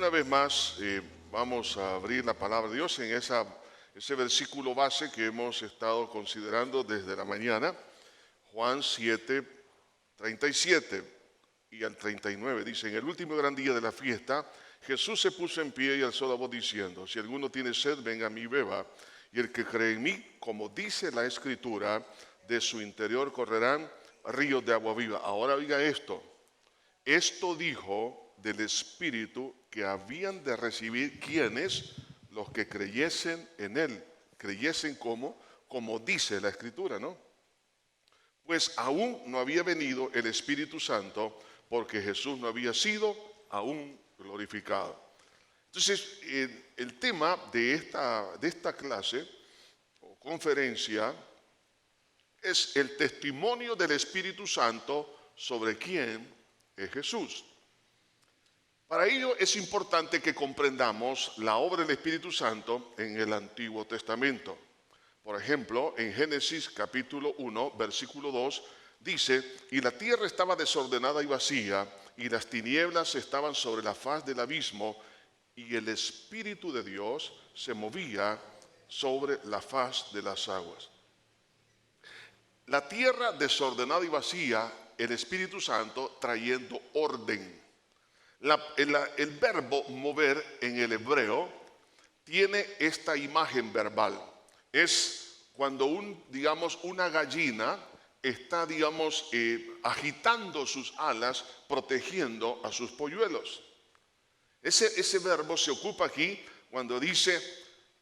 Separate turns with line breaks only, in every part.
una vez más vamos a abrir la palabra de Dios en ese versículo base que hemos estado considerando desde la mañana, Juan 7, 37 y al 39. Dice: en el último gran día de la fiesta, Jesús se puso en pie y alzó la voz diciendo: si alguno tiene sed, venga a mí y beba. Y el que cree en mí, como dice la Escritura, de su interior correrán ríos de agua viva. Ahora oiga esto. Esto dijo del Espíritu que habían de recibir quienes, los que creyesen en Él. Creyesen como dice la Escritura, ¿no? Pues aún no había venido el Espíritu Santo, porque Jesús no había sido aún glorificado. Entonces, el tema de esta clase o conferencia es el testimonio del Espíritu Santo sobre quién es Jesús. Para ello es importante que comprendamos la obra del Espíritu Santo en el Antiguo Testamento. Por ejemplo, en Génesis capítulo 1, versículo 2, dice: y la tierra estaba desordenada y vacía, y las tinieblas estaban sobre la faz del abismo, y el Espíritu de Dios se movía sobre la faz de las aguas. La tierra desordenada y vacía, el Espíritu Santo trayendo orden. El verbo mover en el hebreo tiene esta imagen verbal. Es cuando una gallina está, agitando sus alas, protegiendo a sus polluelos. Ese verbo se ocupa aquí cuando dice: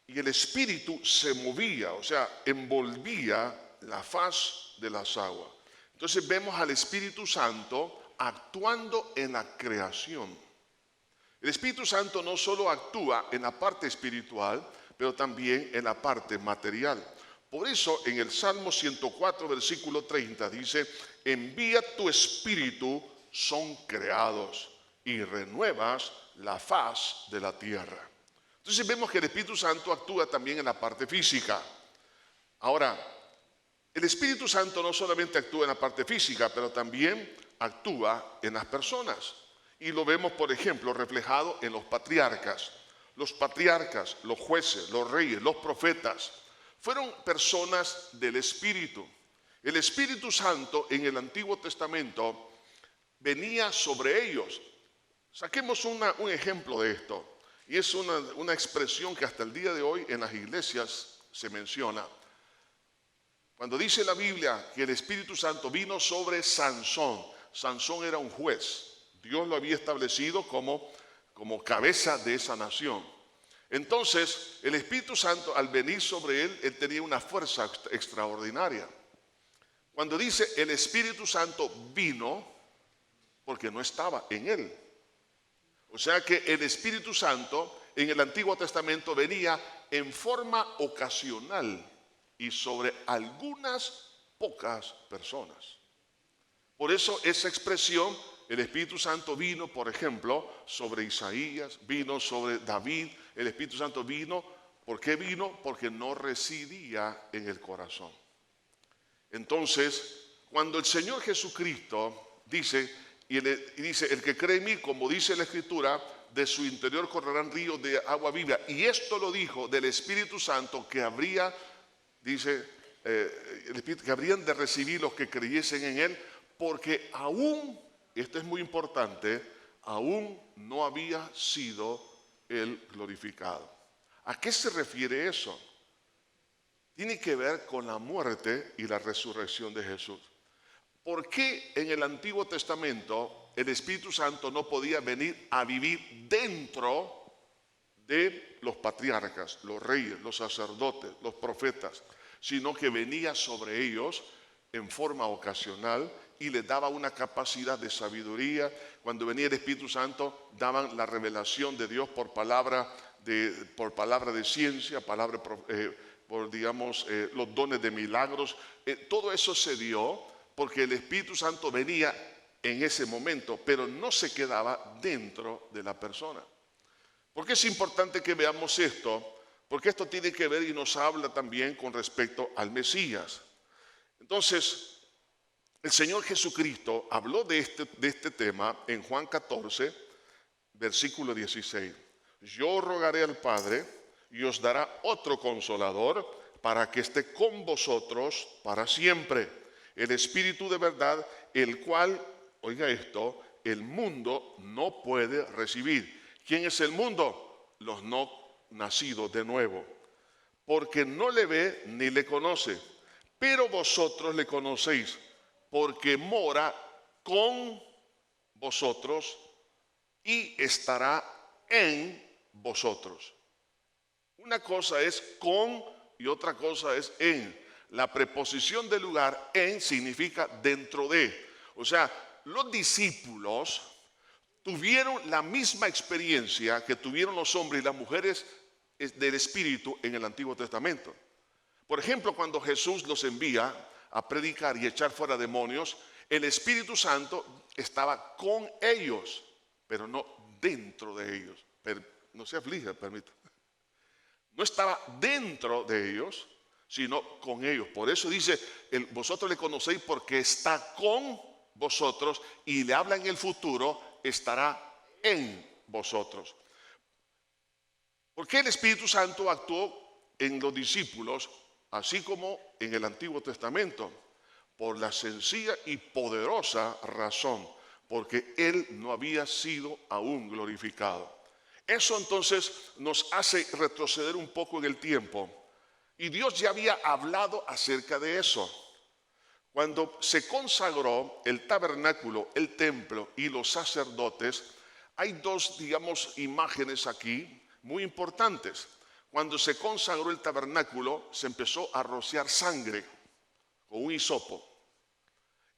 y el Espíritu se movía, o sea, envolvía la faz de las aguas. Entonces vemos al Espíritu Santo actuando en la creación. El Espíritu Santo no solo actúa en la parte espiritual, pero también en la parte material. Por eso en el Salmo 104, versículo 30 dice: envía tu Espíritu, son creados, y renuevas la faz de la tierra. Entonces vemos que el Espíritu Santo actúa también en la parte física. Ahora, el Espíritu Santo no solamente actúa en la parte física, pero también actúa en las personas. Y lo vemos, por ejemplo, reflejado en los patriarcas. Los patriarcas, los jueces, los reyes, los profetas, fueron personas del Espíritu. El Espíritu Santo en el Antiguo Testamento venía sobre ellos. Saquemos un ejemplo de esto. Y es una expresión que hasta el día de hoy en las iglesias se menciona. Cuando dice la Biblia que el Espíritu Santo vino sobre Sansón, Sansón era un juez. Dios lo había establecido como cabeza de esa nación. Entonces, el Espíritu Santo, al venir sobre él tenía una fuerza extraordinaria. Cuando dice el Espíritu Santo vino, porque no estaba en él. O sea que el Espíritu Santo en el Antiguo Testamento venía en forma ocasional y sobre algunas pocas personas. Por eso esa expresión, el Espíritu Santo vino, por ejemplo, sobre Isaías, vino sobre David. El Espíritu Santo vino, ¿por qué vino? Porque no residía en el corazón. Entonces, cuando el Señor Jesucristo dice, el que cree en mí, como dice la Escritura, de su interior correrán ríos de agua viva. Y esto lo dijo del Espíritu Santo que habría, que habrían de recibir los que creyesen en él, porque aún, esto es muy importante, aún no había sido él glorificado. ¿A qué se refiere eso? Tiene que ver con la muerte y la resurrección de Jesús. ¿Por qué en el Antiguo Testamento el Espíritu Santo no podía venir a vivir dentro de los patriarcas, los reyes, los sacerdotes, los profetas, sino que venía sobre ellos en forma ocasional y les daba una capacidad de sabiduría? Cuando venía el Espíritu Santo, daban la revelación de Dios por palabra de ciencia, los dones de milagros. Todo eso se dio porque el Espíritu Santo venía en ese momento, pero no se quedaba dentro de la persona. ¿Por qué es importante que veamos esto? Porque esto tiene que ver y nos habla también con respecto al Mesías. Entonces, el Señor Jesucristo habló de este tema en Juan 14, versículo 16. Yo rogaré al Padre y os dará otro consolador para que esté con vosotros para siempre. El Espíritu de verdad, el cual, oiga esto, el mundo no puede recibir. ¿Quién es el mundo? Los no nacidos de nuevo. Porque no le ve ni le conoce. Pero vosotros le conocéis, porque mora con vosotros y estará en vosotros. Una cosa es con y otra cosa es en. La preposición de lugar en significa dentro de. O sea, los discípulos tuvieron la misma experiencia que tuvieron los hombres y las mujeres del Espíritu en el Antiguo Testamento. Por ejemplo, cuando Jesús los envía a predicar y echar fuera demonios, el Espíritu Santo estaba con ellos, pero no dentro de ellos. No se aflija, permítame. No estaba dentro de ellos, sino con ellos. Por eso dice, vosotros le conocéis porque está con vosotros, y le habla en el futuro, estará en vosotros. ¿Por qué el Espíritu Santo actuó en los discípulos, así como en el Antiguo Testamento? Por la sencilla y poderosa razón, porque Él no había sido aún glorificado. Eso entonces nos hace retroceder un poco en el tiempo. Y Dios ya había hablado acerca de eso. Cuando se consagró el tabernáculo, el templo y los sacerdotes, hay dos, imágenes aquí muy importantes. Cuando se consagró el tabernáculo, se empezó a rociar sangre con un hisopo.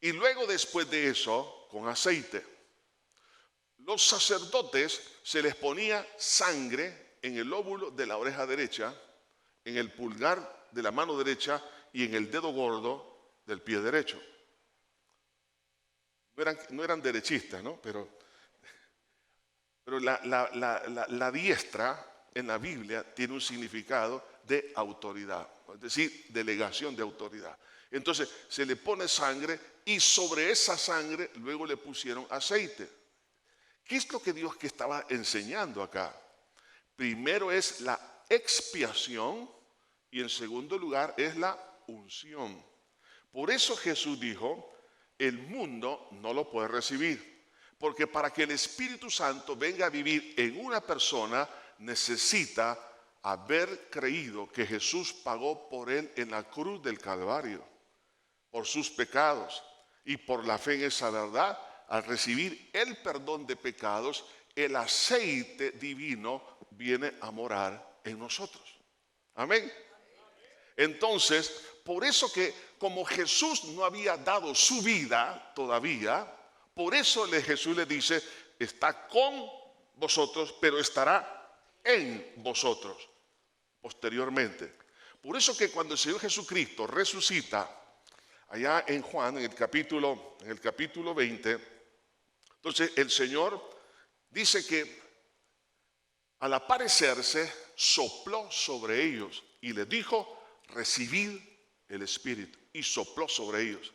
Y luego, después de eso, con aceite. Los sacerdotes se les ponía sangre en el lóbulo de la oreja derecha, en el pulgar de la mano derecha y en el dedo gordo del pie derecho. No eran derechistas, ¿no? Pero la diestra en la Biblia tiene un significado de autoridad, es decir, delegación de autoridad. Entonces se le pone sangre y sobre esa sangre luego le pusieron aceite. ¿Qué es lo que Dios que estaba enseñando acá? Primero es la expiación y en segundo lugar es la unción. Por eso Jesús dijo, el mundo no lo puede recibir, porque para que el Espíritu Santo venga a vivir en una persona necesita haber creído que Jesús pagó por él en la cruz del Calvario, por sus pecados, y por la fe en esa verdad. Al recibir el perdón de pecados, el aceite divino viene a morar en nosotros. Amén. Entonces, por eso que como Jesús no había dado su vida todavía, por eso Jesús le dice, está con vosotros, pero estará en vosotros posteriormente. Por eso que cuando el Señor Jesucristo resucita, allá en Juan, en el capítulo 20, entonces el Señor dice que al aparecerse sopló sobre ellos y les dijo, recibid el Espíritu, y sopló sobre ellos.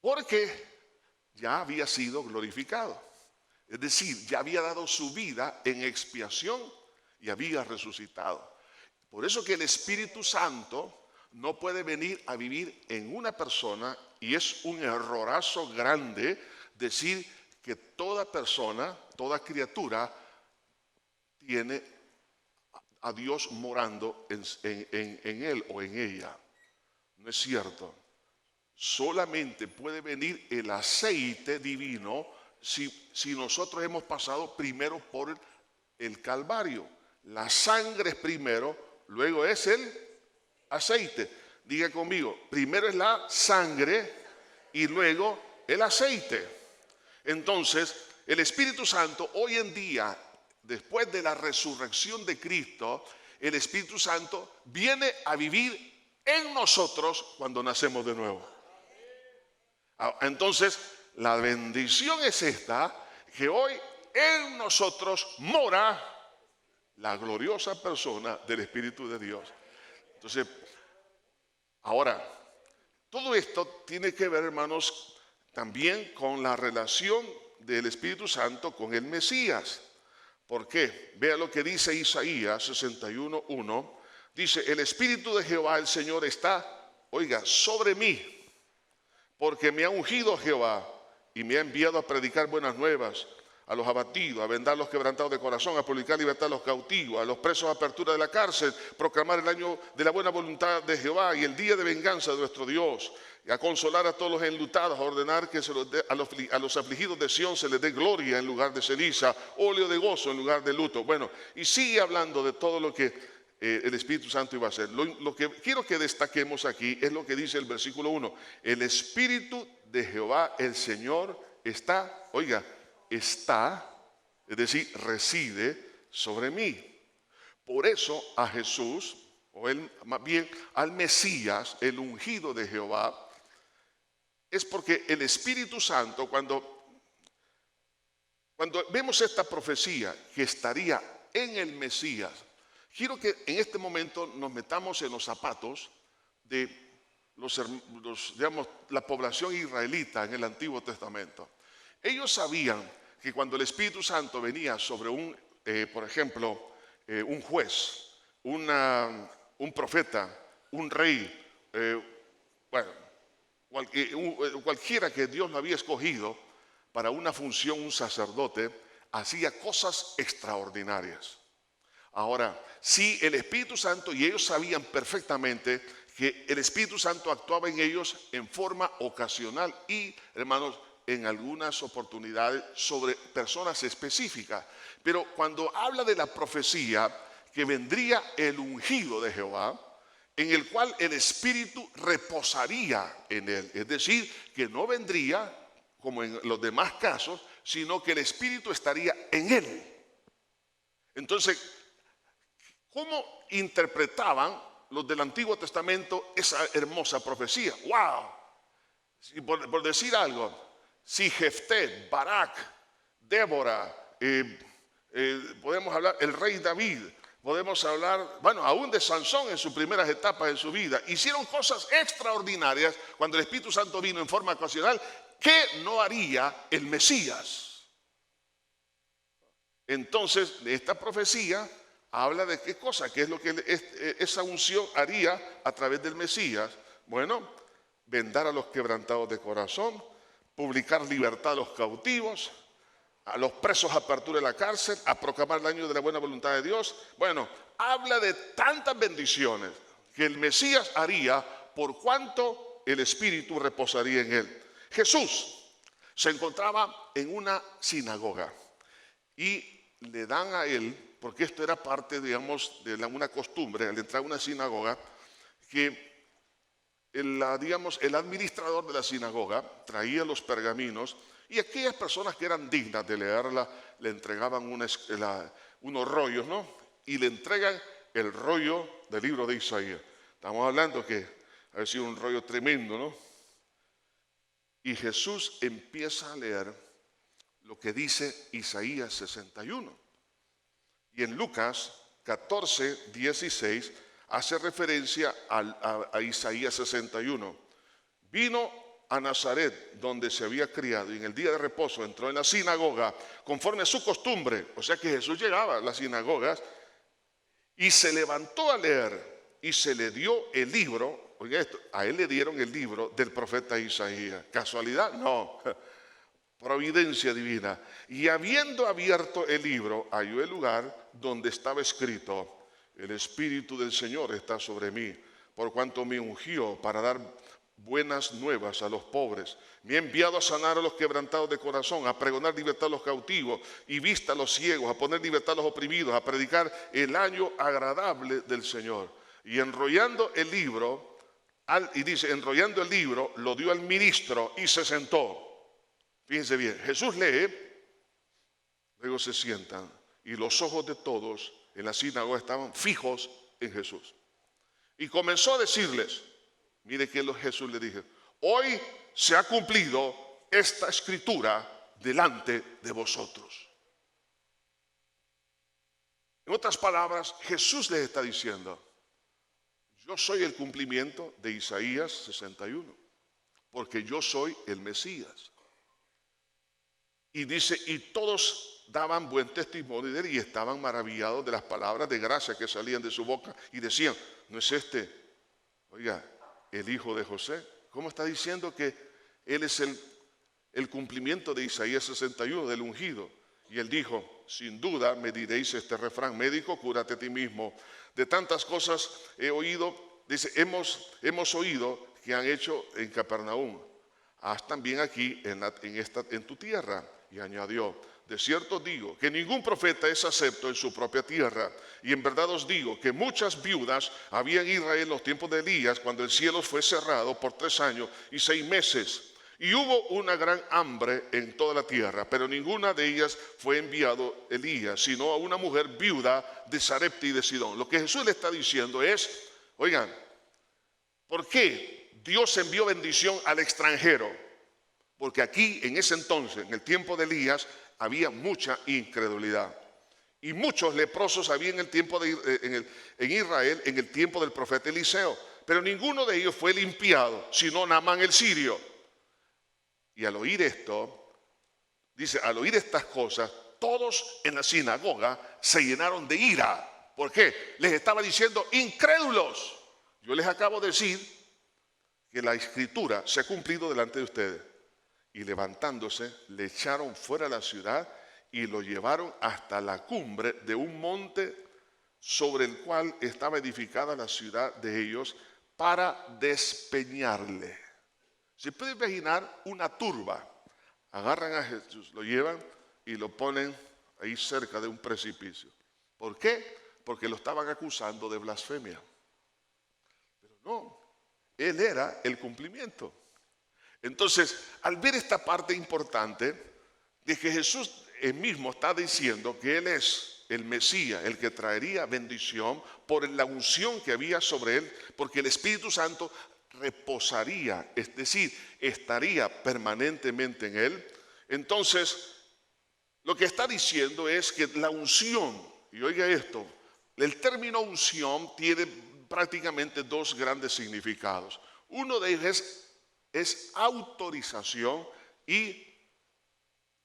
Porque ya había sido glorificado. Es decir, ya había dado su vida en expiación y había resucitado. Por eso que el Espíritu Santo no puede venir a vivir en una persona, y es un errorazo grande decir que toda persona, toda criatura tiene a Dios morando en él o en ella. No es cierto. Solamente puede venir el aceite divino si nosotros hemos pasado primero por el Calvario. La sangre es primero, luego es el aceite. Diga conmigo, primero es la sangre y luego el aceite. Entonces, el Espíritu Santo hoy en día, después de la resurrección de Cristo, el Espíritu Santo viene a vivir en nosotros cuando nacemos de nuevo. Entonces, la bendición es esta, que hoy en nosotros mora la gloriosa persona del Espíritu de Dios. Entonces, ahora, todo esto tiene que ver, hermanos, también con la relación del Espíritu Santo con el Mesías. ¿Por qué? Vea lo que dice Isaías 61:1. Dice, el Espíritu de Jehová, el Señor, está, oiga, sobre mí, porque me ha ungido Jehová y me ha enviado a predicar buenas nuevas a los abatidos, a vendar los quebrantados de corazón, a publicar libertad a los cautivos, a los presos a apertura de la cárcel, proclamar el año de la buena voluntad de Jehová y el día de venganza de nuestro Dios, y a consolar a todos los enlutados, a ordenar que a los afligidos de Sión se les dé gloria en lugar de ceniza, óleo de gozo en lugar de luto. Bueno, y sigue hablando de todo lo que el Espíritu Santo iba a hacer. Lo que quiero que destaquemos aquí es lo que dice el versículo 1. El Espíritu de Jehová, el Señor, está, oiga, está, es decir, reside sobre mí. Por eso a Jesús, o él, más bien al Mesías, el ungido de Jehová, es porque el Espíritu Santo, cuando vemos esta profecía que estaría en el Mesías, quiero que en este momento nos metamos en los zapatos de digamos, la población israelita en el Antiguo Testamento. Ellos sabían que cuando el Espíritu Santo venía sobre por ejemplo, un juez, un profeta, un rey, cualquiera que Dios lo había escogido para una función, un sacerdote, hacía cosas extraordinarias. Ahora, si el Espíritu Santo, y ellos sabían perfectamente que el Espíritu Santo actuaba en ellos en forma ocasional y, hermanos, en algunas oportunidades sobre personas específicas. Pero cuando habla de la profecía que vendría el ungido de Jehová, en el cual el Espíritu reposaría en él, es decir, que no vendría como en los demás casos, sino que el Espíritu estaría en él. Entonces, ¿cómo interpretaban los del Antiguo Testamento esa hermosa profecía? ¡Wow! Por decir algo, si Jefté, Barak, Débora, podemos hablar el rey David, podemos hablar, bueno, aún de Sansón en sus primeras etapas de su vida, hicieron cosas extraordinarias cuando el Espíritu Santo vino en forma ocasional, que no haría el Mesías. Entonces, esta profecía habla de qué cosa, qué es lo que esa unción haría a través del Mesías. Bueno, vendar a los quebrantados de corazón, publicar libertad a los cautivos, a los presos a apertura de la cárcel, a proclamar el año de la buena voluntad de Dios. Bueno, habla de tantas bendiciones que el Mesías haría por cuanto el Espíritu reposaría en él. Jesús se encontraba en una sinagoga y le dan a él, porque esto era parte, digamos, de una costumbre, al entrar a una sinagoga, que el administrador de la sinagoga traía los pergaminos y aquellas personas que eran dignas de leerla le entregaban unos rollos, ¿no? Y le entregan el rollo del libro de Isaías. Estamos hablando que ha sido un rollo tremendo, ¿no? Y Jesús empieza a leer lo que dice Isaías 61. Y en Lucas 14:16 hace referencia a Isaías 61. Vino a Nazaret, donde se había criado, y en el día de reposo entró en la sinagoga, conforme a su costumbre. O sea que Jesús llegaba a las sinagogas y se levantó a leer, y se le dio el libro. Oiga esto, a él le dieron el libro del profeta Isaías. ¿Casualidad? No. Providencia divina. Y habiendo abierto el libro, halló el lugar donde estaba escrito: el Espíritu del Señor está sobre mí, por cuanto me ungió para dar buenas nuevas a los pobres. Me ha enviado a sanar a los quebrantados de corazón, a pregonar libertad a los cautivos y vista a los ciegos, a poner libertad a los oprimidos, a predicar el año agradable del Señor. Y enrollando el libro, enrollando el libro, lo dio al ministro y se sentó. Fíjense bien, Jesús lee, luego se sientan y los ojos de todos en la sinagoga estaban fijos en Jesús. Y comenzó a decirles, mire que Jesús le dijo: hoy se ha cumplido esta escritura delante de vosotros. En otras palabras, Jesús les está diciendo: yo soy el cumplimiento de Isaías 61, porque yo soy el Mesías. Y dice, y todos daban buen testimonio de él y estaban maravillados de las palabras de gracia que salían de su boca. Y decían, ¿no es este, oiga, el hijo de José? ¿Cómo está diciendo que él es el cumplimiento de Isaías 61, del ungido? Y él dijo, sin duda me diréis este refrán, médico, cúrate a ti mismo. De tantas cosas he oído, dice, hemos oído que han hecho en Capernaum. Haz también aquí en tu tierra. Y añadió, de cierto digo que ningún profeta es acepto en su propia tierra. Y en verdad os digo que muchas viudas había en Israel en los tiempos de Elías, cuando el cielo fue cerrado por 3 años y 6 meses. Y hubo una gran hambre en toda la tierra, pero ninguna de ellas fue enviado Elías, sino a una mujer viuda de Sarepta y de Sidón. Lo que Jesús le está diciendo es, oigan, ¿por qué Dios envió bendición al extranjero? Porque aquí, en ese entonces, en el tiempo de Elías, había mucha incredulidad. Y muchos leprosos había en Israel, en el tiempo del profeta Eliseo. Pero ninguno de ellos fue limpiado, sino Naamán el sirio. Y al oír esto, dice, al oír estas cosas, todos en la sinagoga se llenaron de ira. ¿Por qué? Les estaba diciendo, incrédulos. Yo les acabo de decir que la escritura se ha cumplido delante de ustedes. Y levantándose, le echaron fuera de la ciudad y lo llevaron hasta la cumbre de un monte sobre el cual estaba edificada la ciudad de ellos para despeñarle. Se puede imaginar una turba. Agarran a Jesús, lo llevan y lo ponen ahí cerca de un precipicio. ¿Por qué? Porque lo estaban acusando de blasfemia. Pero no, él era el cumplimiento. Entonces, al ver esta parte importante de que Jesús mismo está diciendo que Él es el Mesías, el que traería bendición por la unción que había sobre Él, porque el Espíritu Santo reposaría, es decir, estaría permanentemente en Él. Entonces, lo que está diciendo es que la unción, y oiga esto, el término unción tiene prácticamente 2 grandes significados. Uno de ellos es autorización y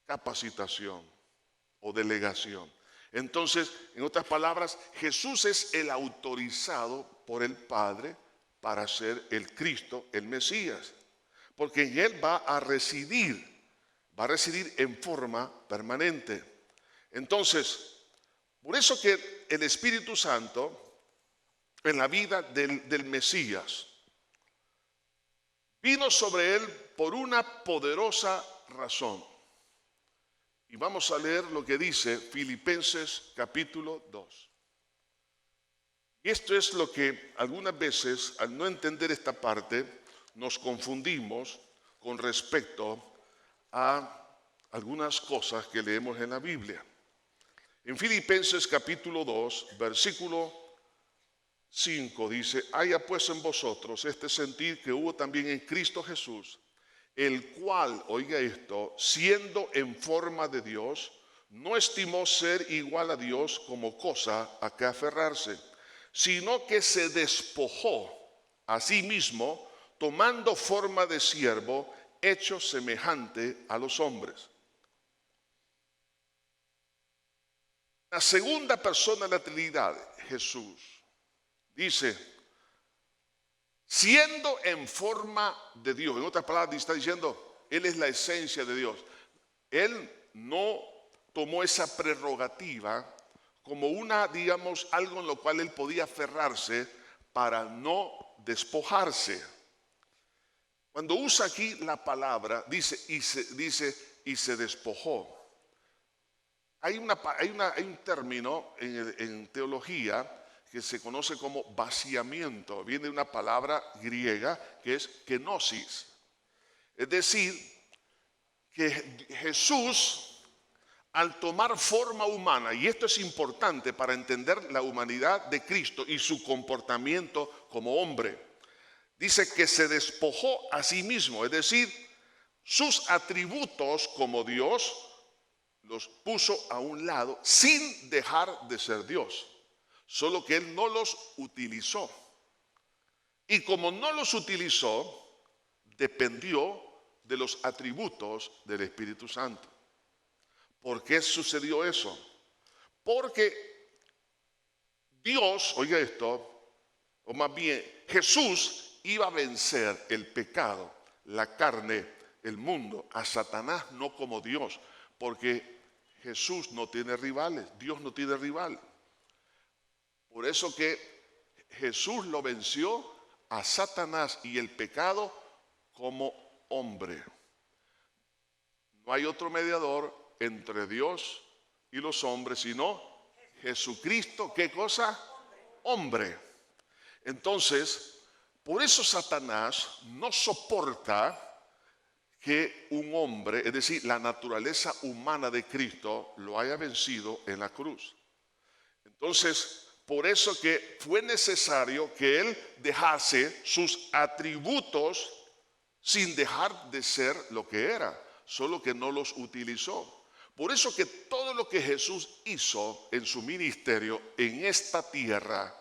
capacitación o delegación. Entonces, en otras palabras, Jesús es el autorizado por el Padre para ser el Cristo, el Mesías, porque en Él va a residir en forma permanente. Entonces, por eso que el Espíritu Santo en la vida del Mesías vino sobre él por una poderosa razón. Y vamos a leer lo que dice Filipenses capítulo 2. Y esto es lo que algunas veces, al no entender esta parte, nos confundimos con respecto a algunas cosas que leemos en la Biblia. En Filipenses capítulo 2, versículo 5 dice, haya pues en vosotros este sentir que hubo también en Cristo Jesús, el cual, oiga esto, siendo en forma de Dios, no estimó ser igual a Dios como cosa a que aferrarse, sino que se despojó a sí mismo, tomando forma de siervo, hecho semejante a los hombres. La segunda persona de la Trinidad, Jesús, dice, siendo en forma de Dios. En otras palabras, está diciendo, Él es la esencia de Dios. Él no tomó esa prerrogativa como una, digamos, algo en lo cual Él podía aferrarse para no despojarse. Cuando usa aquí la palabra, dice y se despojó. Hay un término en teología que se conoce como vaciamiento. Viene de una palabra griega que es kenosis. Es decir, que Jesús, al tomar forma humana, y esto es importante para entender la humanidad de Cristo y su comportamiento como hombre, dice que se despojó a sí mismo, es decir, sus atributos como Dios los puso a un lado sin dejar de ser Dios, solo que Él no los utilizó. Y como no los utilizó, dependió de los atributos del Espíritu Santo. ¿Por qué sucedió eso? Porque Dios, oiga esto, o más bien Jesús iba a vencer el pecado, la carne, el mundo, a Satanás no como Dios, porque Jesús no tiene rivales, Dios no tiene rival. Por eso que Jesús lo venció a Satanás y el pecado como hombre. No hay otro mediador entre Dios y los hombres, sino Jesucristo. ¿Qué cosa? Hombre. Entonces, por eso Satanás no soporta que un hombre, es decir, la naturaleza humana de Cristo, lo haya vencido en la cruz. Entonces, por eso que fue necesario que Él dejase sus atributos sin dejar de ser lo que era, solo que no los utilizó. Por eso que todo lo que Jesús hizo en su ministerio en esta tierra,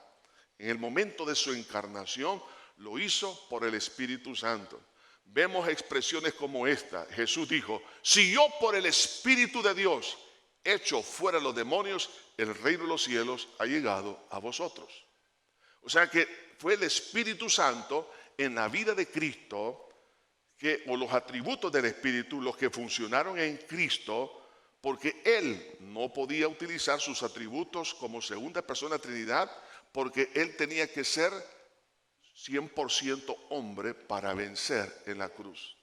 en el momento de su encarnación, lo hizo por el Espíritu Santo. Vemos expresiones como esta. Jesús dijo, si yo por el Espíritu de Dios echo fuera los demonios, el reino de los cielos ha llegado a vosotros. O sea que fue el Espíritu Santo en la vida de Cristo, o los atributos del Espíritu, los que funcionaron en Cristo, porque Él no podía utilizar sus atributos como segunda persona de Trinidad, porque Él tenía que ser 100% hombre para vencer en la cruz.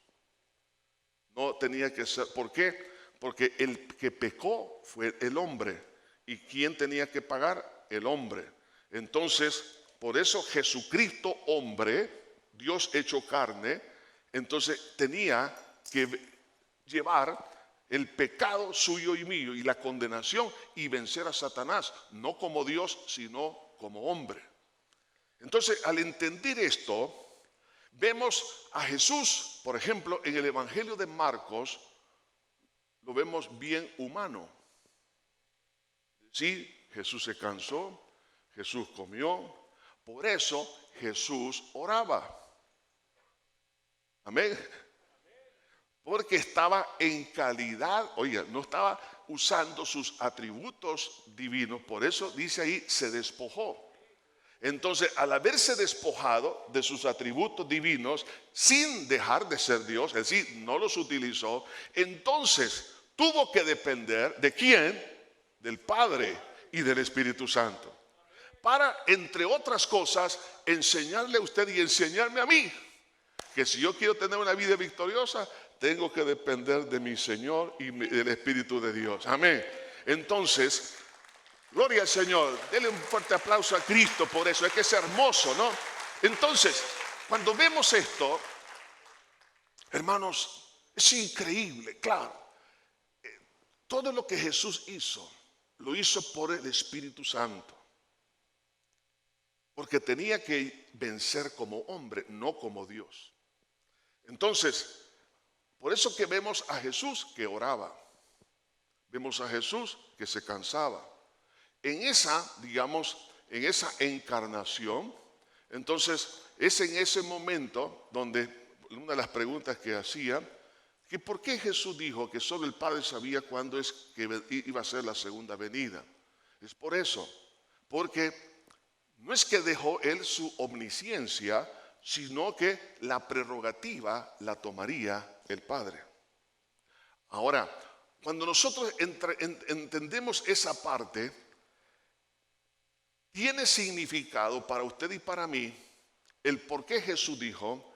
No tenía que ser, ¿por qué? Porque el que pecó fue el hombre. ¿Y quién tenía que pagar? El hombre. Entonces, por eso Jesucristo hombre, Dios hecho carne, entonces tenía que llevar el pecado suyo y mío y la condenación y vencer a Satanás, no como Dios, sino como hombre. Entonces, al entender esto, vemos a Jesús, por ejemplo, en el Evangelio de Marcos, lo vemos bien humano. Sí, Jesús se cansó, Jesús comió, por eso Jesús oraba. Amén. Porque estaba en calidad, oiga, no estaba usando sus atributos divinos, por eso dice ahí, se despojó. Entonces, al haberse despojado de sus atributos divinos, sin dejar de ser Dios, es decir, no los utilizó, entonces tuvo que depender ¿de quién? Del Padre y del Espíritu Santo. Para, entre otras cosas, enseñarle a usted y enseñarme a mí, que si yo quiero tener una vida victoriosa, tengo que depender de mi Señor y del Espíritu de Dios. Amén. Entonces, gloria al Señor. Denle un fuerte aplauso a Cristo por eso. Es que es hermoso, ¿no? Entonces, cuando vemos esto, hermanos, es increíble, claro. Todo lo que Jesús hizo, lo hizo por el Espíritu Santo. Porque tenía que vencer como hombre, no como Dios. Entonces, por eso que vemos a Jesús que oraba. Vemos a Jesús que se cansaba. En esa, digamos, en esa encarnación, entonces es en ese momento donde una de las preguntas que hacía, que por qué Jesús dijo que solo el Padre sabía cuándo es que iba a ser la segunda venida. Es por eso, porque no es que dejó él su omnisciencia, sino que la prerrogativa la tomaría el Padre. Ahora, cuando nosotros entendemos esa parte, tiene significado para usted y para mí el por qué Jesús dijo,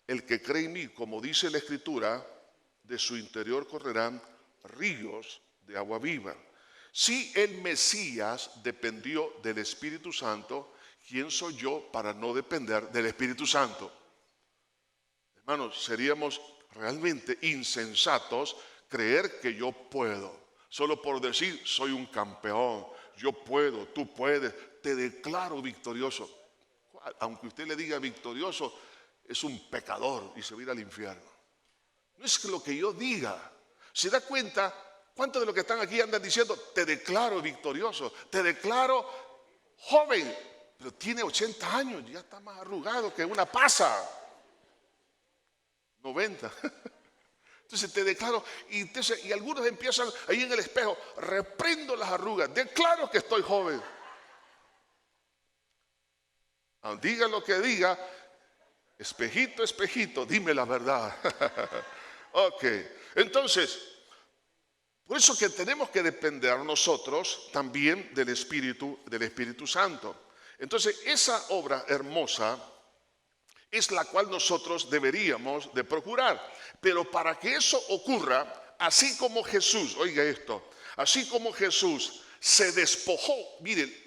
el que cree en mí, como dice la Escritura, de su interior correrán ríos de agua viva. Si el Mesías dependió del Espíritu Santo, ¿quién soy yo para no depender del Espíritu Santo? Hermanos, seríamos realmente insensatos creer que yo puedo, solo por decir soy un campeón, yo puedo, tú puedes, te declaro victorioso. Aunque usted le diga victorioso, es un pecador y se va a ir al infierno. No es lo que yo diga. ¿Se da cuenta? ¿Cuántos de los que están aquí andan diciendo, te declaro victorioso, te declaro joven, pero tiene 80 años, ya está más arrugado que una pasa? 90. Entonces te declaro, y algunos empiezan ahí en el espejo, reprendo las arrugas, declaro que estoy joven. Diga lo que diga, espejito, espejito, dime la verdad. Ok, entonces, por eso que tenemos que depender nosotros también del Espíritu Santo. Entonces, esa obra hermosa es la cual nosotros deberíamos de procurar. Pero para que eso ocurra, así como Jesús, oiga esto, así como Jesús se despojó, miren,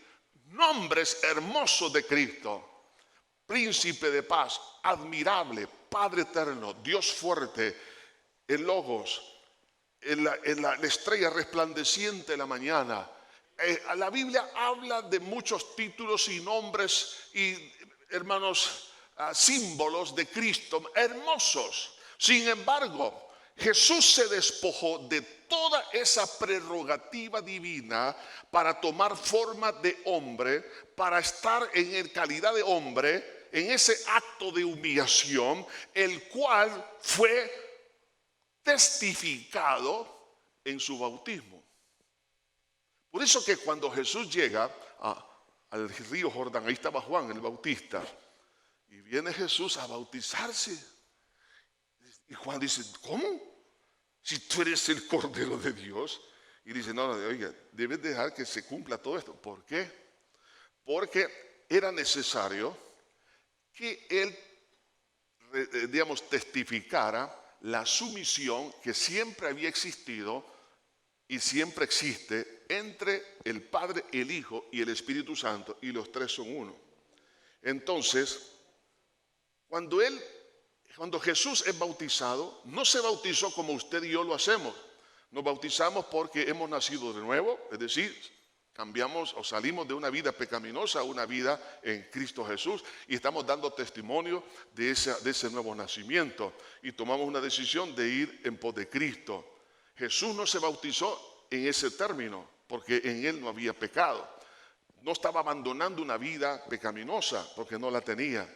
nombres hermosos de Cristo: Príncipe de paz, admirable, Padre eterno, Dios fuerte, el Logos, la estrella resplandeciente de la mañana. La Biblia habla de muchos títulos y nombres y, hermanos, símbolos de Cristo hermosos. Sin embargo, Jesús se despojó de toda esa prerrogativa divina para tomar forma de hombre, para estar en calidad de hombre, en ese acto de humillación, el cual fue testificado en su bautismo. Por eso que cuando Jesús llega al río Jordán, ahí estaba Juan el Bautista, y viene Jesús a bautizarse. Y Juan dice, ¿cómo? Si tú eres el Cordero de Dios. Y dice, no, oiga, debes dejar que se cumpla todo esto. ¿Por qué? Porque era necesario que él, digamos, testificara la sumisión que siempre había existido y siempre existe entre el Padre, el Hijo y el Espíritu Santo, y los tres son uno. Entonces, cuando Jesús es bautizado, no se bautizó como usted y yo lo hacemos. Nos bautizamos porque hemos nacido de nuevo, es decir, cambiamos o salimos de una vida pecaminosa a una vida en Cristo Jesús, y estamos dando testimonio de ese nuevo nacimiento, y tomamos una decisión de ir en pos de Cristo. Jesús no se bautizó en ese término porque en él no había pecado. No estaba abandonando una vida pecaminosa porque no la tenía,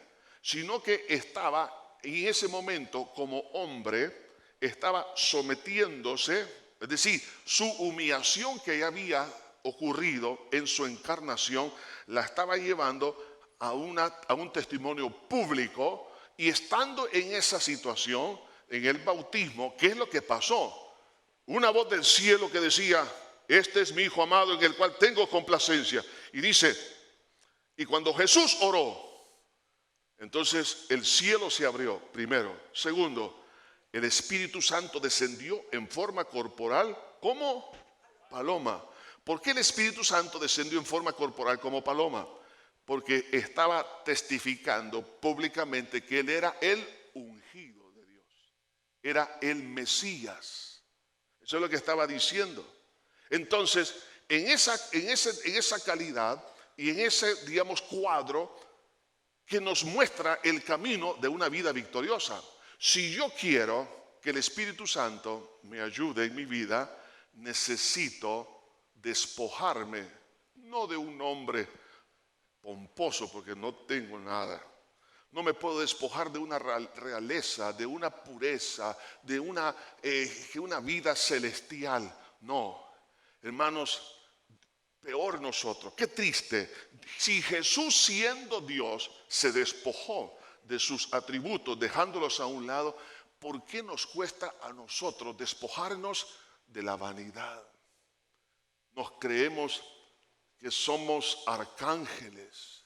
sino que estaba en ese momento como hombre, estaba sometiéndose, es decir, su humillación que ya había ocurrido en su encarnación, la estaba llevando a un testimonio público, y estando en esa situación, en el bautismo, ¿qué es lo que pasó? Una voz del cielo que decía, este es mi Hijo amado en el cual tengo complacencia. Y dice, y cuando Jesús oró, entonces el cielo se abrió, primero. Segundo, el Espíritu Santo descendió en forma corporal como paloma. ¿Por qué el Espíritu Santo descendió en forma corporal como paloma? Porque estaba testificando públicamente que él era el ungido de Dios, era el Mesías. Eso es lo que estaba diciendo. Entonces, en esa calidad y en ese, digamos, cuadro que nos muestra el camino de una vida victoriosa. Si yo quiero que el Espíritu Santo me ayude en mi vida, necesito despojarme, no de un hombre pomposo, porque no tengo nada. No me puedo despojar de una realeza, de una pureza, de una vida celestial. No, hermanos, peor nosotros. Qué triste. Si Jesús, siendo Dios, se despojó de sus atributos, dejándolos a un lado, ¿por qué nos cuesta a nosotros despojarnos de la vanidad? Nos creemos que somos arcángeles,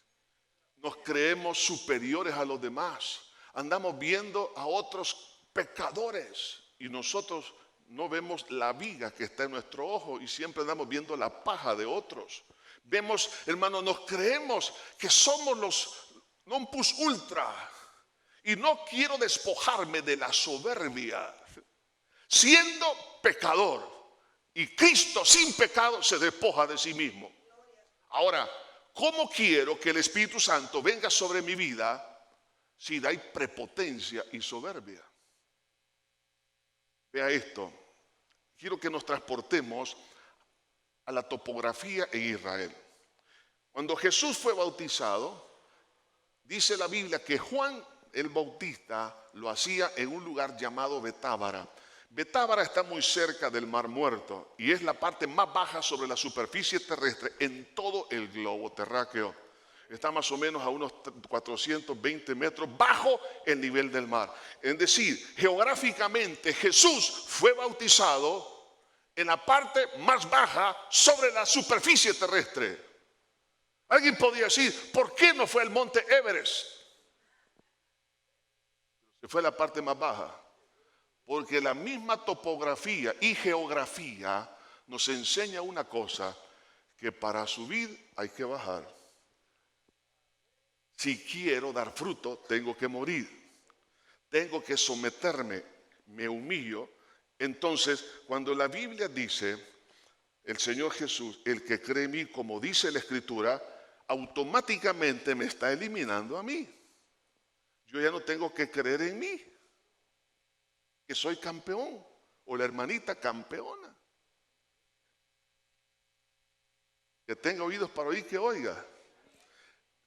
nos creemos superiores a los demás, andamos viendo a otros pecadores y nosotros no vemos la viga que está en nuestro ojo y siempre andamos viendo la paja de otros. Vemos, hermanos, nos creemos que somos los non plus ultra, y no quiero despojarme de la soberbia, siendo pecador, y Cristo sin pecado se despoja de sí mismo. Ahora, ¿cómo quiero que el Espíritu Santo venga sobre mi vida si hay prepotencia y soberbia? Vea esto, quiero que nos transportemos a la topografía en Israel. Cuando Jesús fue bautizado, dice la Biblia que Juan el Bautista lo hacía en un lugar llamado Betábara. Betábara está muy cerca del Mar Muerto y es la parte más baja sobre la superficie terrestre en todo el globo terráqueo. Está más o menos a unos 420 metros bajo el nivel del mar. Es decir, geográficamente Jesús fue bautizado en la parte más baja sobre la superficie terrestre. Alguien podría decir, ¿por qué no fue al monte Everest? Se fue a la parte más baja. Porque la misma topografía y geografía nos enseña una cosa, que para subir hay que bajar. Si quiero dar fruto, tengo que morir. Tengo que someterme, me humillo. Entonces, cuando la Biblia dice, el Señor Jesús, el que cree en mí, como dice la Escritura, automáticamente me está eliminando a mí. Yo ya no tengo que creer en mí, que soy campeón, o la hermanita campeona. Que tenga oídos para oír, que oiga.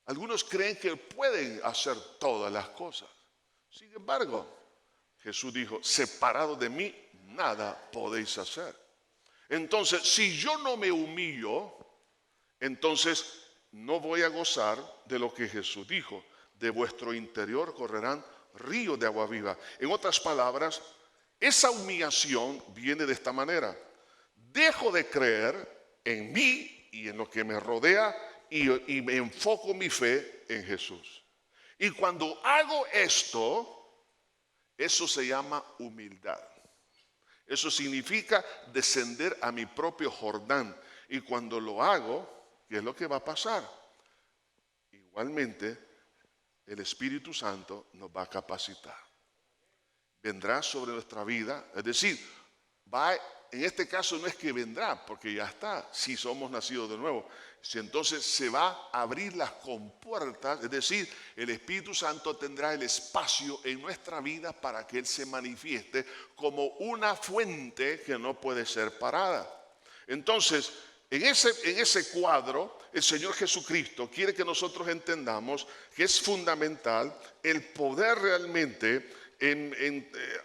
Algunos creen que pueden hacer todas las cosas. Sin embargo, Jesús dijo, separado de mí, nada podéis hacer. Entonces, si yo no me humillo, entonces no voy a gozar de lo que Jesús dijo. De vuestro interior correrán ríos de agua viva. En otras palabras, esa humillación viene de esta manera. Dejo de creer en mí y en lo que me rodea y me enfoco mi fe en Jesús. Y cuando hago esto, eso se llama humildad. Eso significa descender a mi propio Jordán. Y cuando lo hago, ¿qué es lo que va a pasar? Igualmente, el Espíritu Santo nos va a capacitar. Vendrá sobre nuestra vida, es decir, en este caso no es que vendrá, porque ya está, si somos nacidos de nuevo. Si entonces se va a abrir las compuertas, es decir, el Espíritu Santo tendrá el espacio en nuestra vida para que Él se manifieste como una fuente que no puede ser parada. Entonces, en ese cuadro, el Señor Jesucristo quiere que nosotros entendamos que es fundamental el poder realmente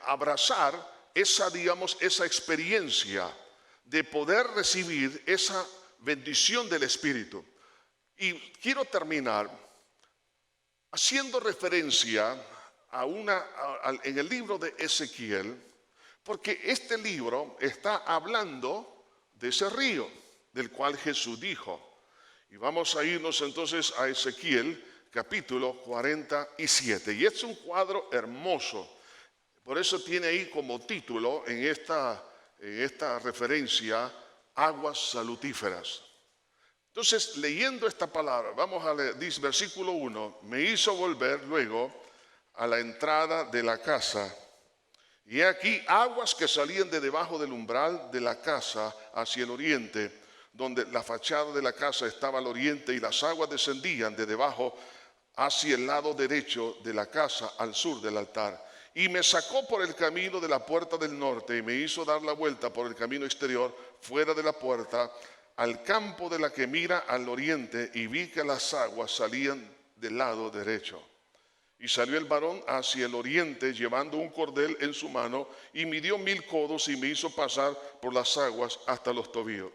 abrazar esa experiencia de poder recibir esa bendición del Espíritu. Y quiero terminar haciendo referencia en el libro de Ezequiel, porque este libro está hablando de ese río del cual Jesús dijo. Y vamos a irnos entonces a Ezequiel capítulo 47. Y es un cuadro hermoso. Por eso tiene ahí como título en esta referencia, aguas salutíferas. Entonces, leyendo esta palabra, vamos a leer, dice versículo 1, me hizo volver luego a la entrada de la casa. Y he aquí aguas que salían de debajo del umbral de la casa hacia el oriente, donde la fachada de la casa estaba al oriente, y las aguas descendían de debajo hacia el lado derecho de la casa, al sur del altar. Y me sacó por el camino de la puerta del norte y me hizo dar la vuelta por el camino exterior, fuera de la puerta, al campo de la que mira al oriente, y vi que las aguas salían del lado derecho. Y salió el varón hacia el oriente, llevando un cordel en su mano, y midió 1000 codos y me hizo pasar por las aguas hasta los tobillos.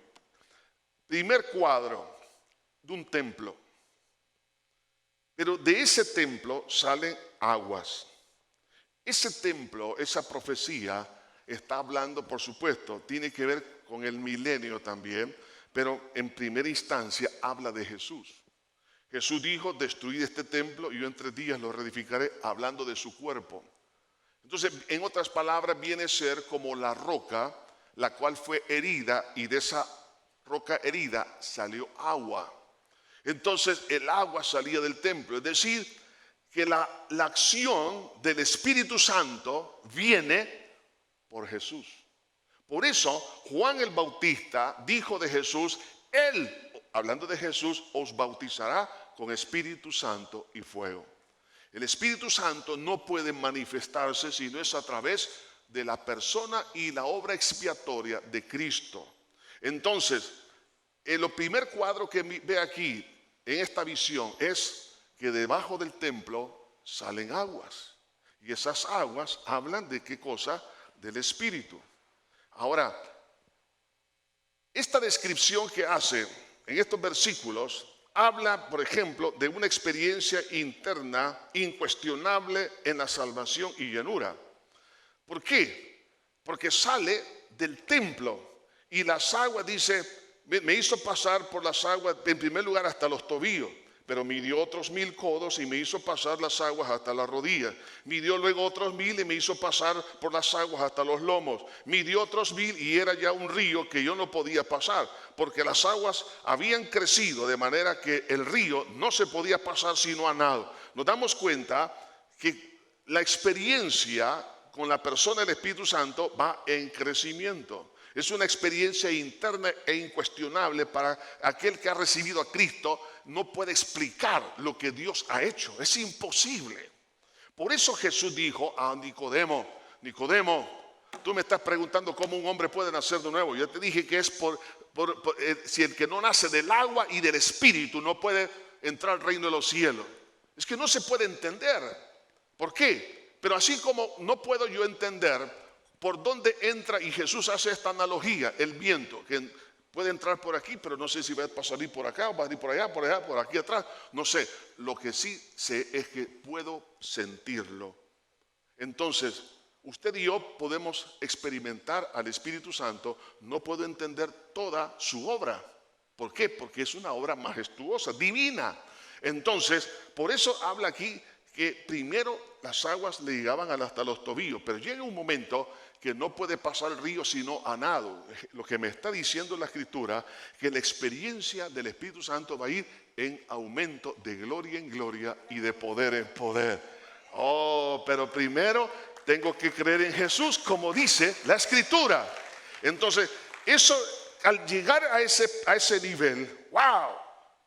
Primer cuadro de un templo. Pero de ese templo salen aguas. Ese templo, esa profecía, está hablando, por supuesto, tiene que ver con el milenio también, pero en primera instancia habla de Jesús. Jesús dijo, destruid este templo y yo en 3 días lo reedificaré, hablando de su cuerpo. Entonces, en otras palabras, viene a ser como la roca, la cual fue herida, y de esa roca herida salió agua. Entonces, el agua salía del templo, es decir, que la acción del Espíritu Santo viene por Jesús. Por eso Juan el Bautista dijo de Jesús, Él, hablando de Jesús, os bautizará con Espíritu Santo y fuego. El Espíritu Santo no puede manifestarse si no es a través de la persona y la obra expiatoria de Cristo. Entonces, el primer cuadro que ve aquí en esta visión es que debajo del templo salen aguas. Y esas aguas hablan de qué cosa? del Espíritu. Ahora, esta descripción que hace en estos versículos habla, por ejemplo, de una experiencia interna incuestionable en la salvación y llenura. ¿Por qué? Porque sale del templo y las aguas, dice, me hizo pasar por las aguas en primer lugar hasta los tobillos, pero midió otros 1000 codos y me hizo pasar las aguas hasta las rodillas. Midió luego otros 1000 y me hizo pasar por las aguas hasta los lomos. Midió otros 1000 y era ya un río que yo no podía pasar, porque las aguas habían crecido de manera que el río no se podía pasar sino a nado. Nos damos cuenta que la experiencia con la persona del Espíritu Santo va en crecimiento. Es una experiencia interna e incuestionable para aquel que ha recibido a Cristo. No puede explicar lo que Dios ha hecho. Es imposible. Por eso Jesús dijo a Nicodemo, Nicodemo, tú me estás preguntando cómo un hombre puede nacer de nuevo. Yo te dije que es si el que no nace del agua y del Espíritu no puede entrar al reino de los cielos. Es que no se puede entender. ¿Por qué? Pero así como no puedo yo entender por dónde entra, y Jesús hace esta analogía, el viento, que puede entrar por aquí, pero no sé si va a salir por acá, o va a ir por allá, por aquí atrás, no sé. Lo que sí sé es que puedo sentirlo. Entonces, usted y yo podemos experimentar al Espíritu Santo. No puedo entender toda su obra. ¿Por qué? Porque es una obra majestuosa, divina. Entonces, por eso habla aquí que primero las aguas le llegaban hasta los tobillos, pero llega un momento que no puede pasar el río sino a nado. Lo que me está diciendo la Escritura, que la experiencia del Espíritu Santo va a ir en aumento de gloria en gloria y de poder en poder. Oh, pero primero tengo que creer en Jesús, como dice la Escritura. Entonces, eso, al llegar a ese nivel, wow,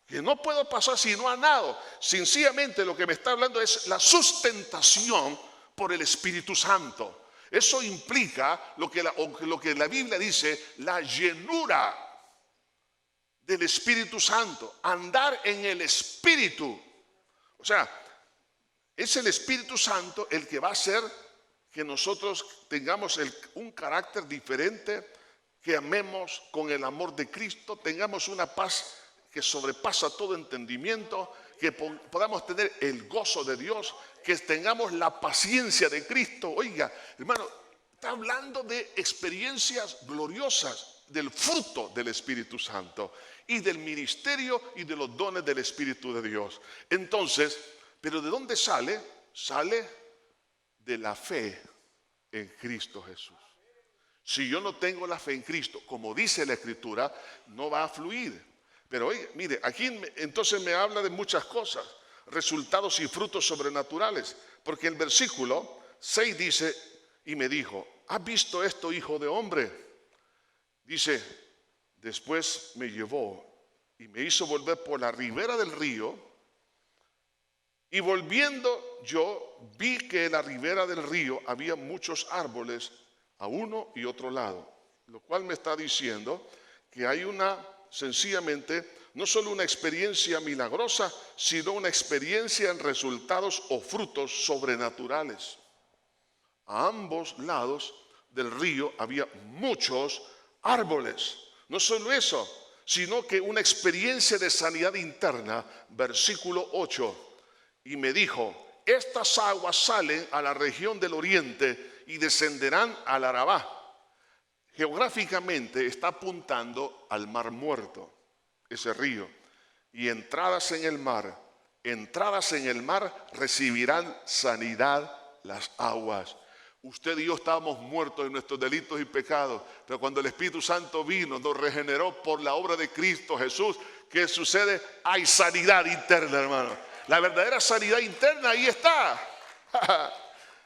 que no puedo pasar sino a nado. Sencillamente lo que me está hablando es la sustentación por el Espíritu Santo. Eso implica lo que la Biblia dice, la llenura del Espíritu Santo, andar en el Espíritu. O sea, es el Espíritu Santo el que va a hacer que nosotros tengamos un carácter diferente, que amemos con el amor de Cristo, tengamos una paz que sobrepasa todo entendimiento, que podamos tener el gozo de Dios, que tengamos la paciencia de Cristo. Oiga, hermano, está hablando de experiencias gloriosas, del fruto del Espíritu Santo y del ministerio y de los dones del Espíritu de Dios. Entonces, ¿pero de dónde sale? Sale de la fe en Cristo Jesús. Si yo no tengo la fe en Cristo, como dice la Escritura, no va a fluir. Pero oye, mire, aquí entonces me habla de muchas cosas, resultados y frutos sobrenaturales, porque el versículo 6 dice, y me dijo, ¿has visto esto, hijo de hombre? Dice, después me llevó y me hizo volver por la ribera del río, y volviendo yo vi que en la ribera del río había muchos árboles a uno y otro lado, lo cual me está diciendo que hay sencillamente, no solo una experiencia milagrosa, sino una experiencia en resultados o frutos sobrenaturales. A ambos lados del río había muchos árboles. No solo eso, sino que una experiencia de sanidad interna. Versículo 8. Y me dijo, estas aguas salen a la región del oriente y descenderán al Arabá. Geográficamente está apuntando al Mar Muerto, ese río. Y entradas en el mar recibirán sanidad las aguas. Usted y yo estábamos muertos en nuestros delitos y pecados, pero cuando el Espíritu Santo vino, nos regeneró por la obra de Cristo Jesús. ¿Qué sucede? Hay sanidad interna, hermano. La verdadera sanidad interna ahí está.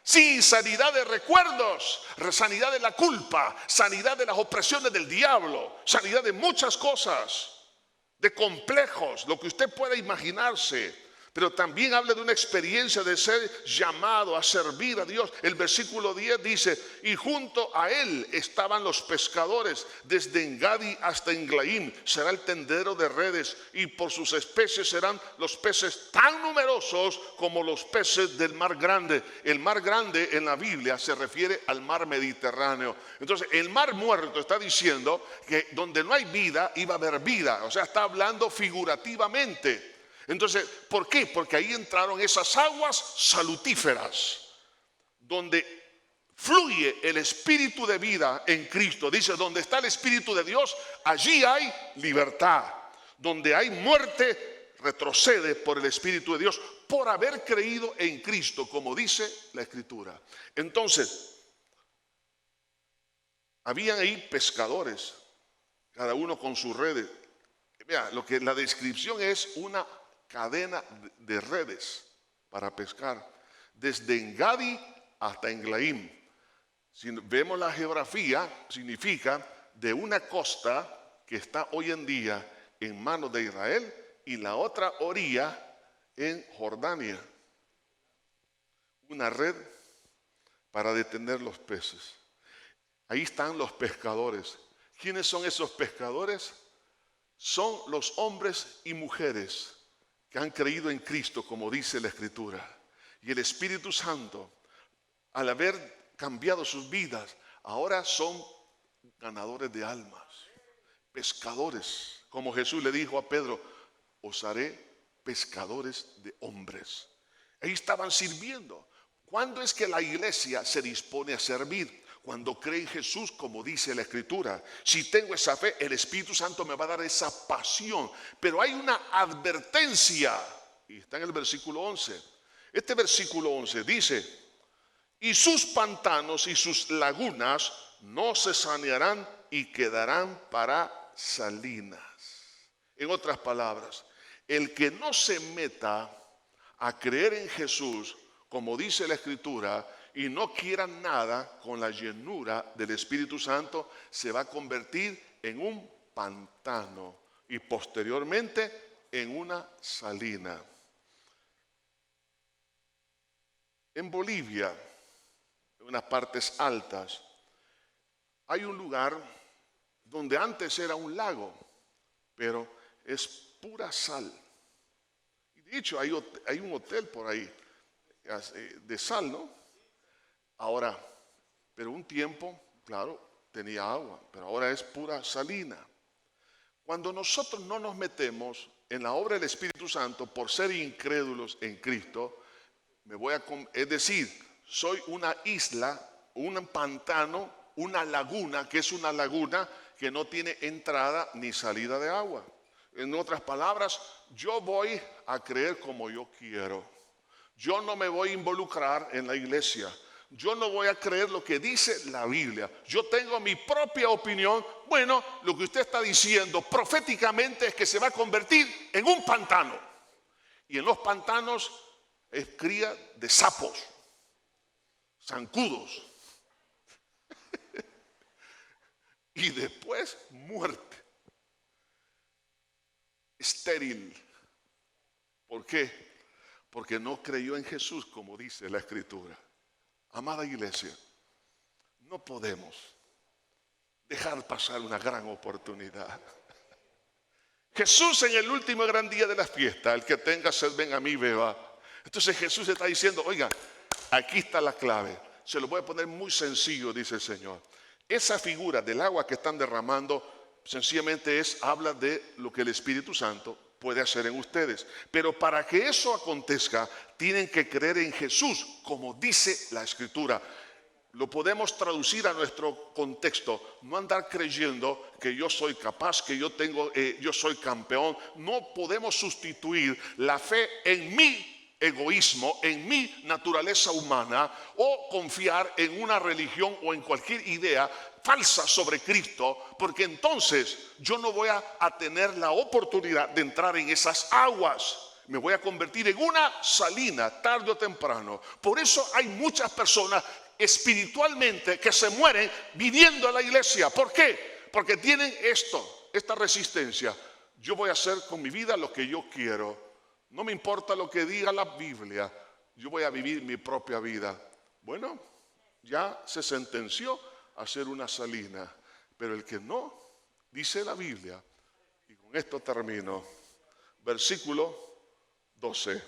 Sí, sanidad de recuerdos, sanidad de la culpa, sanidad de las opresiones del diablo, sanidad de muchas cosas, de complejos, lo que usted pueda imaginarse. Pero también habla de una experiencia de ser llamado a servir a Dios. El versículo 10 dice, y junto a él estaban los pescadores, desde Engadi hasta Englaim será el tendedero de redes, y por sus especies serán los peces tan numerosos como los peces del mar grande. El mar grande en la Biblia se refiere al mar Mediterráneo. Entonces el mar muerto está diciendo que donde no hay vida iba a haber vida. O sea, está hablando figurativamente. Entonces, ¿por qué? Porque ahí entraron esas aguas salutíferas, donde fluye el espíritu de vida en Cristo. Dice, donde está el espíritu de Dios, allí hay libertad. Donde hay muerte, retrocede por el espíritu de Dios, por haber creído en Cristo, como dice la Escritura. Entonces, habían ahí pescadores, cada uno con sus redes. Vea, lo que la descripción es una cadena de redes para pescar, desde Engadi hasta Englaim. Si vemos la geografía, significa de una costa que está hoy en día en manos de Israel y la otra orilla en Jordania. Una red para detener los peces. Ahí están los pescadores. ¿Quiénes son esos pescadores? Son los hombres y mujeres que han creído en Cristo, como dice la Escritura. Y el Espíritu Santo, al haber cambiado sus vidas, ahora son ganadores de almas, pescadores. Como Jesús le dijo a Pedro, os haré pescadores de hombres. Ahí estaban sirviendo. ¿Cuándo es que la iglesia se dispone a servir? Cuando cree en Jesús, como dice la Escritura. Si tengo esa fe, el Espíritu Santo me va a dar esa pasión. Pero hay una advertencia, y está en el versículo 11. Este versículo 11 dice, y sus pantanos y sus lagunas no se sanearán y quedarán para salinas. En otras palabras, el que no se meta a creer en Jesús, como dice la Escritura, y no quiera nada con la llenura del Espíritu Santo, se va a convertir en un pantano y posteriormente en una salina. En Bolivia, en unas partes altas, hay un lugar donde antes era un lago, pero es pura sal. Y de hecho hay un hotel por ahí de sal, ¿no? Ahora, pero un tiempo, claro, tenía agua, pero ahora es pura salina. Cuando nosotros no nos metemos en la obra del Espíritu Santo por ser incrédulos en Cristo, es decir, soy una isla, un pantano, una laguna, que es una laguna que no tiene entrada ni salida de agua. En otras palabras, yo voy a creer como yo quiero. Yo no me voy a involucrar en la iglesia. Yo no voy a creer lo que dice la Biblia. Yo tengo mi propia opinión. Bueno, lo que usted está diciendo proféticamente es que se va a convertir en un pantano. Y en los pantanos es cría de sapos, zancudos. Y después muerte. Estéril. ¿Por qué? Porque no creyó en Jesús, como dice la Escritura. Amada iglesia, no podemos dejar pasar una gran oportunidad. Jesús en el último gran día de la fiesta, el que tenga sed, ven a mí, beba. Entonces Jesús está diciendo, oiga, aquí está la clave. Se lo voy a poner muy sencillo, dice el Señor. Esa figura del agua que están derramando, sencillamente habla de lo que el Espíritu Santo puede hacer en ustedes. Pero para que eso acontezca, tienen que creer en Jesús, como dice la Escritura. Lo podemos traducir a nuestro contexto. No andar creyendo que yo soy capaz, que yo soy campeón. No podemos sustituir la fe en mi egoísmo, en mi naturaleza humana, o confiar en una religión o en cualquier idea falsa sobre Cristo, porque entonces yo no voy a tener la oportunidad de entrar en esas aguas. Me voy a convertir en una salina tarde o temprano. Por eso hay muchas personas espiritualmente que se mueren viniendo a la iglesia. ¿Por qué? Porque tienen esta resistencia. Yo voy a hacer con mi vida lo que yo quiero. No me importa lo que diga la Biblia, yo voy a vivir mi propia vida. Bueno, ya se sentenció a hacer una salina, pero el que no, dice la Biblia, y con esto termino, versículo 12,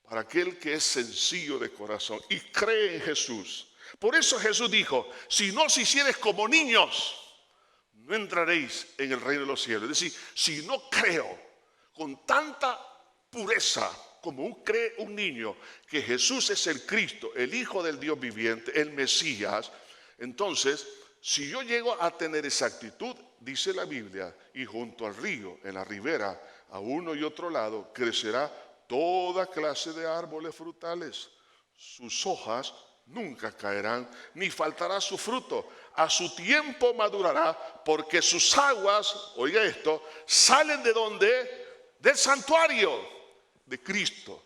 para aquel que es sencillo de corazón y cree en Jesús. Por eso Jesús dijo, si no os hiciereis como niños, no entraréis en el reino de los cielos. Es decir, si no creo con tanta pureza como cree un niño que Jesús es el Cristo, el Hijo del Dios viviente, el Mesías, entonces, si yo llego a tener esa actitud, dice la Biblia, y junto al río, en la ribera, a uno y otro lado, crecerá toda clase de árboles frutales. Sus hojas nunca caerán, ni faltará su fruto. A su tiempo madurará, porque sus aguas, oiga esto, salen de donde, del santuario de Cristo.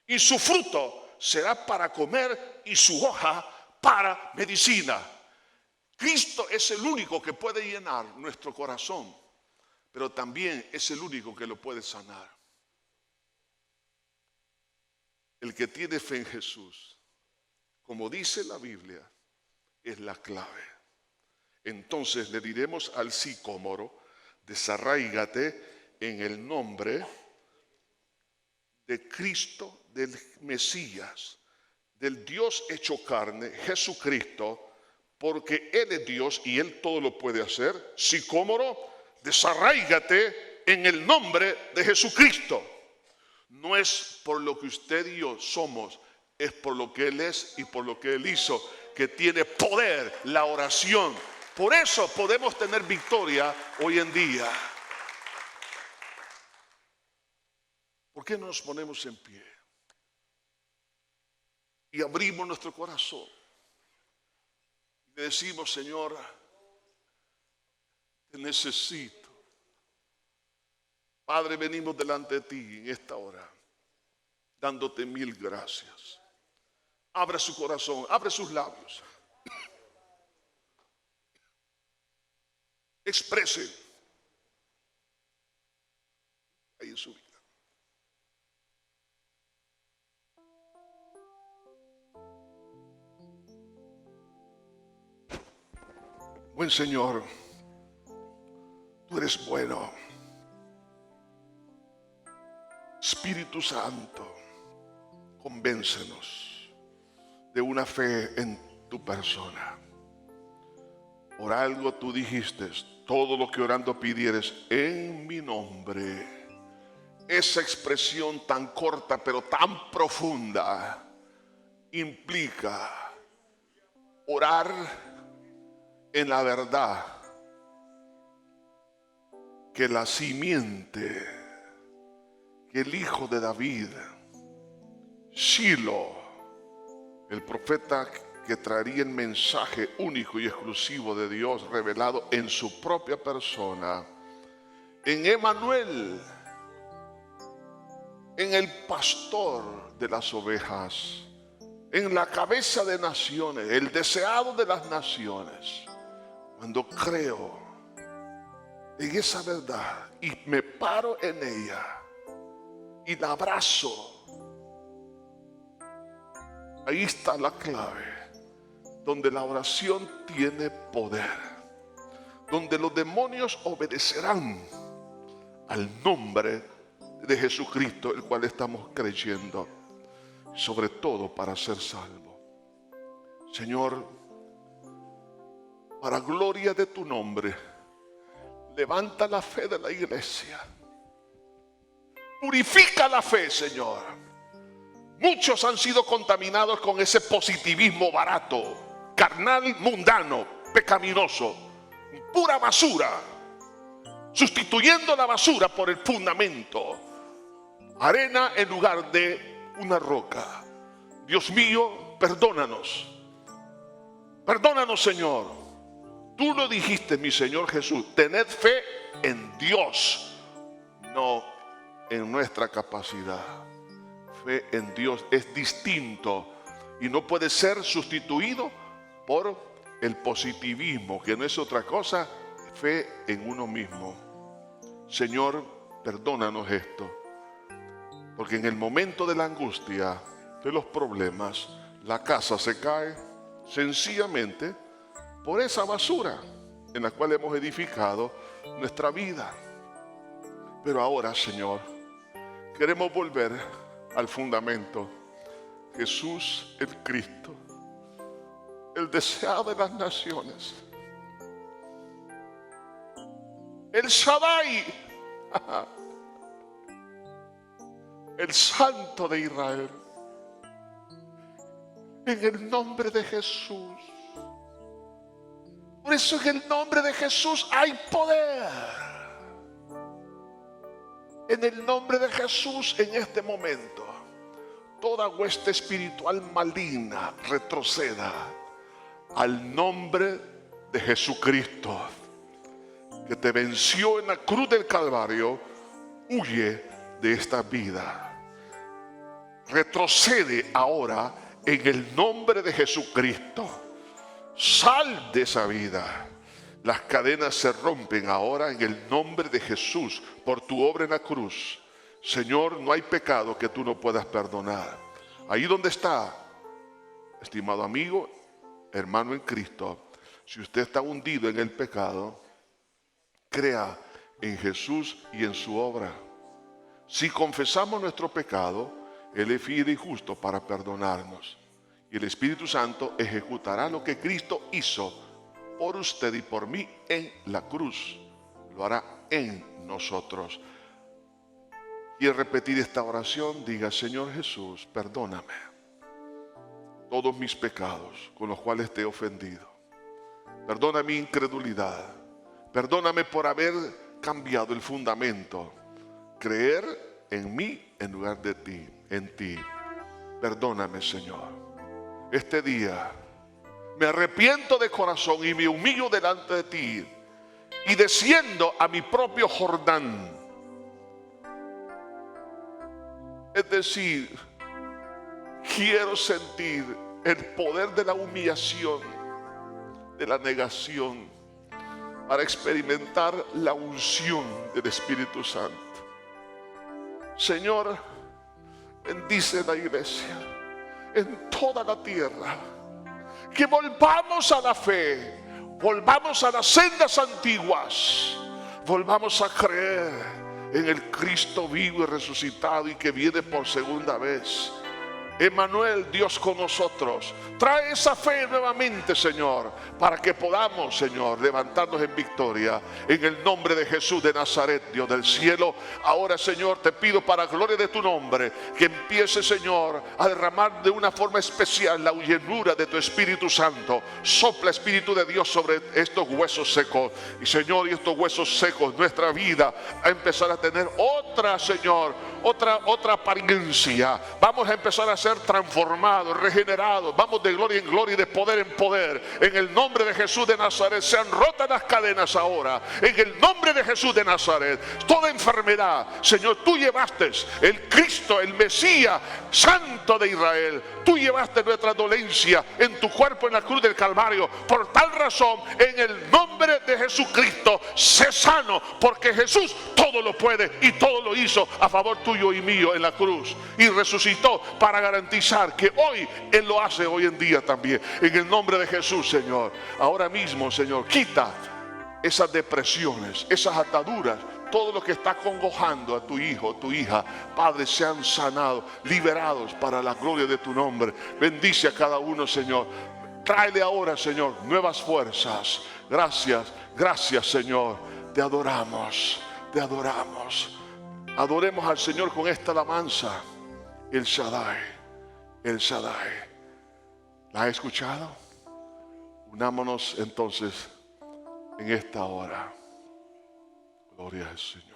Y su fruto será para comer y su hoja para medicina. Cristo es el único que puede llenar nuestro corazón, pero también es el único que lo puede sanar. El que tiene fe en Jesús, como dice la Biblia, es la clave. Entonces le diremos al sicómoro, desarraígate en el nombre de Cristo, del Mesías, del Dios hecho carne, Jesucristo, porque Él es Dios y Él todo lo puede hacer. Sicómoro, desarraígate en el nombre de Jesucristo. No es por lo que usted y yo somos, es por lo que Él es y por lo que Él hizo, que tiene poder la oración. Por eso podemos tener victoria hoy en día. ¿Por qué no nos ponemos en pie y abrimos nuestro corazón? Le decimos, Señor, te necesito. Padre, venimos delante de ti en esta hora, dándote mil gracias. Abra su corazón, abre sus labios. Exprese ahí en su vida. Buen Señor, tú eres bueno. Espíritu Santo, convéncenos de una fe en tu persona. Por algo tú dijiste, todo lo que orando pidieres en mi nombre. Esa expresión tan corta pero tan profunda implica orar en la verdad, que la simiente, que el hijo de David, Shiloh, el profeta que traería el mensaje único y exclusivo de Dios revelado en su propia persona, en Emanuel, en el pastor de las ovejas, en la cabeza de naciones, el deseado de las naciones. Cuando creo en esa verdad y me paro en ella y la abrazo, ahí está la clave, donde la oración tiene poder, donde los demonios obedecerán al nombre de Jesucristo, el cual estamos creyendo, sobre todo para ser salvo. Señor, para gloria de tu nombre, levanta la fe de la iglesia. Purifica la fe, Señor. Muchos han sido contaminados con ese positivismo barato, carnal, mundano, pecaminoso, pura basura, sustituyendo la basura por el fundamento, arena en lugar de una roca. Dios mío, perdónanos. Perdónanos, Señor. Tú lo dijiste, mi Señor Jesús, tened fe en Dios, no en nuestra capacidad. Fe en Dios es distinto y no puede ser sustituido por el positivismo, que no es otra cosa, fe en uno mismo. Señor, perdónanos esto. Porque en el momento de la angustia, de los problemas, la casa se cae sencillamente por esa basura en la cual hemos edificado nuestra vida. Pero ahora, Señor, queremos volver al fundamento. Jesús el Cristo, el deseado de las naciones, el Shaddai, el Santo de Israel. En el nombre de Jesús. Por eso en el nombre de Jesús hay poder. En el nombre de Jesús, en este momento, toda hueste espiritual maligna retroceda al nombre de Jesucristo, que te venció en la cruz del Calvario. Huye de esta vida. Retrocede ahora en el nombre de Jesucristo. Sal de esa vida. Las cadenas se rompen ahora en el nombre de Jesús por tu obra en la cruz. Señor, no hay pecado que tú no puedas perdonar. Ahí donde está, estimado amigo, hermano en Cristo, si usted está hundido en el pecado, crea en Jesús y en su obra. Si confesamos nuestro pecado, Él es fiel y justo para perdonarnos. Y el Espíritu Santo ejecutará lo que Cristo hizo por usted y por mí en la cruz. Lo hará en nosotros. Y al repetir esta oración, diga: Señor Jesús, perdóname todos mis pecados con los cuales te he ofendido. Perdona mi incredulidad. Perdóname por haber cambiado el fundamento. Creer en mí en lugar de ti, en ti. Perdóname, Señor. Este día me arrepiento de corazón y me humillo delante de ti y desciendo a mi propio Jordán. Es decir, quiero sentir el poder de la humillación, de la negación, para experimentar la unción del Espíritu Santo. Señor, bendice la iglesia en toda la tierra. Que volvamos a la fe, volvamos a las sendas antiguas, volvamos a creer en el Cristo vivo y resucitado y que viene por segunda vez. Emmanuel, Dios con nosotros. Trae esa fe nuevamente, Señor, para que podamos, Señor, levantarnos en victoria. En el nombre de Jesús de Nazaret, Dios del cielo. Ahora, Señor, te pido para gloria de tu nombre, que empiece, Señor, a derramar de una forma especial la llenura de tu Espíritu Santo. Sopla, Espíritu de Dios, sobre estos huesos secos. Y, Señor, y estos huesos secos, nuestra vida, a empezar a tener otra, Señor, otra apariencia. Vamos a empezar a ser transformados, regenerados. Vamos de gloria en gloria y de poder en poder. En el nombre de Jesús de Nazaret, sean rotas las cadenas ahora. En el nombre de Jesús de Nazaret, toda enfermedad, Señor, tú llevaste, el Cristo, el Mesías, Santo de Israel, tú llevaste nuestra dolencia en tu cuerpo en la cruz del Calvario. Por tal razón, en el nombre de Jesucristo, sé sano, porque Jesús todo lo puede y todo lo hizo a favor tuyo y mío en la cruz, y resucitó para garantizar que hoy Él lo hace hoy en día también. En el nombre de Jesús, Señor, ahora mismo, Señor, quita esas depresiones, esas ataduras, todo lo que está congojando a tu hijo, tu hija. Padre, sean sanados, liberados para la gloria de tu nombre. Bendice a cada uno, Señor. Tráele ahora, Señor, nuevas fuerzas. Gracias, gracias, Señor. Te adoramos, te adoramos. Adoremos al Señor con esta alabanza. El Shaddai, el Shaddai. ¿La has escuchado? Unámonos entonces en esta hora. Gloria al Señor.